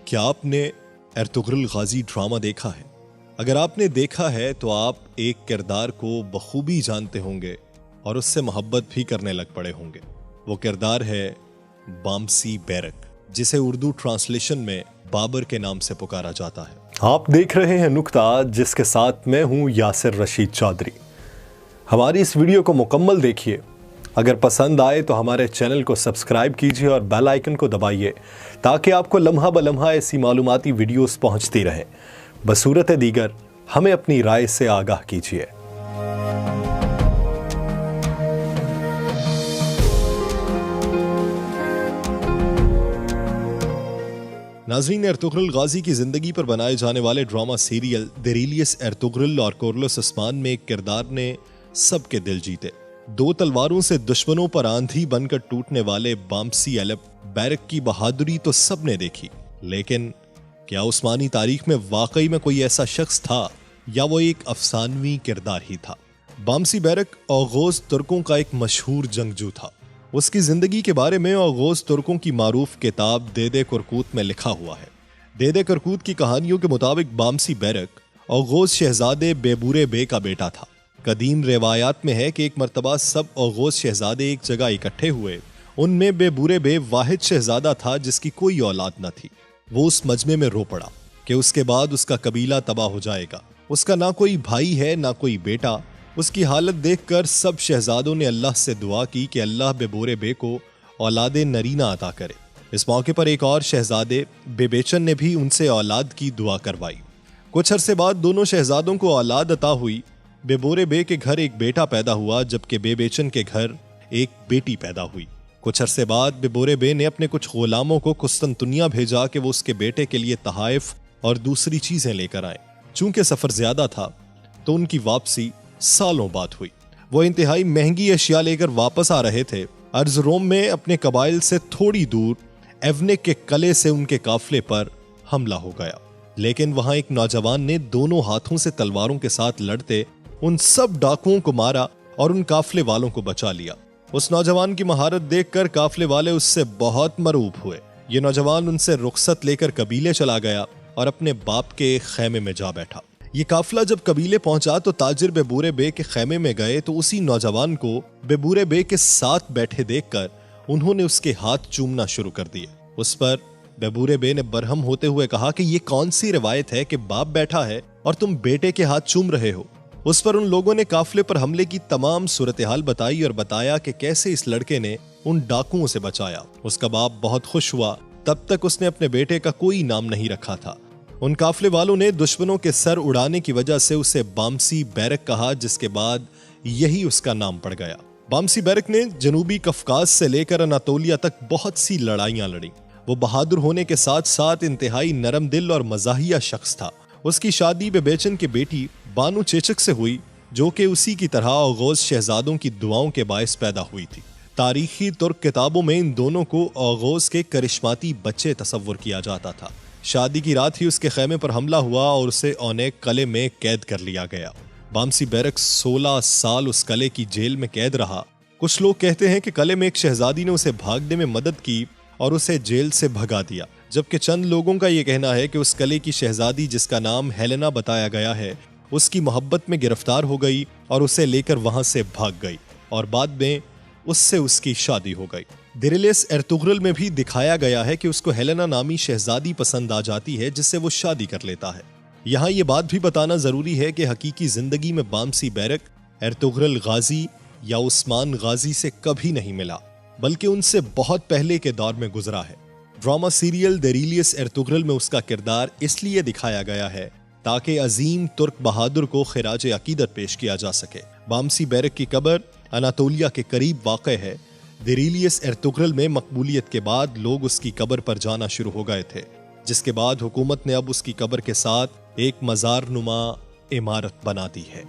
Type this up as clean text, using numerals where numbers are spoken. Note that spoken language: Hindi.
क्या आपने अर्तुगरुल गाजी ड्रामा देखा है? अगर आपने देखा है तो आप एक किरदार को बखूबी जानते होंगे और उससे मोहब्बत भी करने लग पड़े होंगे। वो किरदार है बामसी बैरक, जिसे उर्दू ट्रांसलेशन में बाबर के नाम से पुकारा जाता है। आप देख रहे हैं नुक्ता, जिसके साथ मैं हूं यासिर रशीद चौधरी। हमारी इस वीडियो को मुकम्मल देखिए। अगर पसंद आए तो हमारे चैनल को सब्सक्राइब कीजिए और बेल आइकन को दबाइए ताकि आपको लम्हा ब लम्हा ऐसी मालूमाती वीडियोस पहुंचती रहें। बसूरत दीगर हमें अपनी राय से आगाह कीजिए। नाज़रीन, अर्तुगरुल गाजी की जिंदगी पर बनाए जाने वाले ड्रामा सीरियल देरीलियस अर्तुगरुल और कोरलुस उस्मान में एक किरदार ने सबके दिल जीते। दो तलवारों से दुश्मनों पर आंधी बनकर टूटने वाले बामसी एलब बैरक की बहादुरी तो सबने देखी, लेकिन क्या उस्मानी तारीख में वाकई में कोई ऐसा शख्स था या वो एक अफसानवी किरदार ही था? बामसी बैरक औगोज तुर्कों का एक मशहूर जंगजू था। उसकी जिंदगी के बारे में औगोज तुर्कों की मारूफ किताब देदे कुरकूत में लिखा हुआ है। देदे कुरकूत की कहानियों के मुताबिक बामसी बैरक औगोज शहजादे बेबूरे बे का बेटा था। कदीम रिवायात में है कि एक मर्तबा सब औगोज शहजादे एक जगह इकट्ठे हुए। उनमें बेबूरे बे वाहिद शहजादा था जिसकी कोई औलाद न थी। वो उस मजमे में रो पड़ा कि उसके बाद उसका कबीला तबाह हो जाएगा। उसका ना कोई भाई है ना कोई बेटा। उसकी हालत देखकर सब शहजादों ने अल्लाह से दुआ की कि अल्लाह बेबूरे बे को औलाद नरीना अता करे। इस मौके पर एक और शहजादे बेबेचन ने भी उनसे औलाद की दुआ करवाई। कुछ अरसे बाद दोनों शहजादों को औलाद अता हुई। बेबूरे बे के घर एक बेटा पैदा हुआ, जबकि बेबेचन के घर एक बेटी पैदा हुई। कुछ अरसे बाद बेबूरे बे ने अपने कुछ गुलामों को कुस्तंतुनिया भेजा कि वो उसके बेटे के लिए तहाइफ और दूसरी चीजें लेकर आए। चूंकि सफर ज्यादा था तो उनकी वापसी सालों बाद हुई। वो इंतहाई महंगी अशिया लेकर वापस आ रहे थे। अर्ज़रोम में अपने कबाइल से थोड़ी दूर एवनेक के कले से उनके काफले पर हमला हो गया, लेकिन वहां एक नौजवान ने दोनों हाथों से तलवारों के साथ लड़ते उन सब डाकुओं को मारा और उन काफले वालों को बचा लिया। उस नौजवान की महारत देखकर काफले वाले उससे बहुत मरूब हुए। ये नौजवान उनसे रुखसत लेकर कबीले चला गया और अपने बाप के खैमे में जा बैठा। ये काफला जब कबीले पहुंचा तो ताजिर बेबूरे बे के खैमे में गए तो उसी नौजवान को बेबूरे बे के साथ बैठे देखकर उन्होंने उसके हाथ चूमना शुरू कर दिए। उस पर बेबूरे बे ने बरहम होते हुए कहा कि ये कौन सी रिवायत है कि बाप बैठा है और तुम बेटे के हाथ चूम रहे हो? उस पर उन लोगों ने काफले पर हमले की तमाम सूरत हाल बताई और बताया कि कैसे इस लड़के ने उन डाकुओं से बचाया। उसका बाप बहुत खुश हुआ। तब तक उसने अपने बेटे का कोई नाम नहीं रखा था। उन काफले वालों ने दुश्मनों के सर उड़ाने की वजह से उसे बामसी बैरक कहा, जिसके बाद यही उसका नाम पड़ गया। बामसी बैरक ने जनूबी कफकाज से लेकर अनातोलिया तक बहुत सी लड़ाइयां लड़ी। वो बहादुर होने के साथ साथ इंतहाई नरम दिल और मजाहिया शख्स था। उसकी शादी बेबेचन की बेटी बानू चेचक से हुई, जो कि उसी की तरह औगोज शहजादों की दुआओं के बायस पैदा हुई थी। तारीखी तुर्क किताबों में इन दोनों को औगोज के करिश्माती बच्चे तस्वुर किया जाता था। शादी की रात ही उसके खैमे पर हमला हुआ और उसे औनेक कले में कैद कर लिया गया। बामसी बैरक 16 साल उस कले की जेल में कैद रहा। कुछ लोग कहते हैं कि कले में एक शहजादी ने उसे भागने में मदद की और उसे जेल से भगा दिया, जबकि चंद लोगों का यह कहना है कि उस कले की शहजादी, जिसका नाम हेलेना बताया गया है, उसकी मोहब्बत में गिरफ्तार हो गई और उसे लेकर वहां से भाग गई और बाद में उससे उसकी शादी हो गई। देरीलियस अर्तुगरुल में भी दिखाया गया है कि उसको हेलेना नामी शहजादी पसंद आ जाती है, जिससे वो शादी कर लेता है। यहाँ ये बात भी बताना जरूरी है कि हकीकी जिंदगी में बामसी बैरक अर्तुगरुल गाजी या उस्मान गाजी से कभी नहीं मिला, बल्कि उनसे बहुत पहले के दौर में गुजरा है। ड्रामा सीरियल देरीलियस अर्तुगरुल में उसका किरदार इसलिए दिखाया गया है ताकि अजीम तुर्क बहादुर को खिराज अकीदत पेश किया जा सके। बामसी बैरक की कब्र अनातोलिया के करीब वाक़ है। देरीलियस अर्तुगरुल में मकबूलियत के बाद लोग उसकी कब्र पर जाना शुरू हो गए थे, जिसके बाद हुकूमत ने अब उसकी कब्र के साथ एक मज़ार नुमा इमारत बना दी है।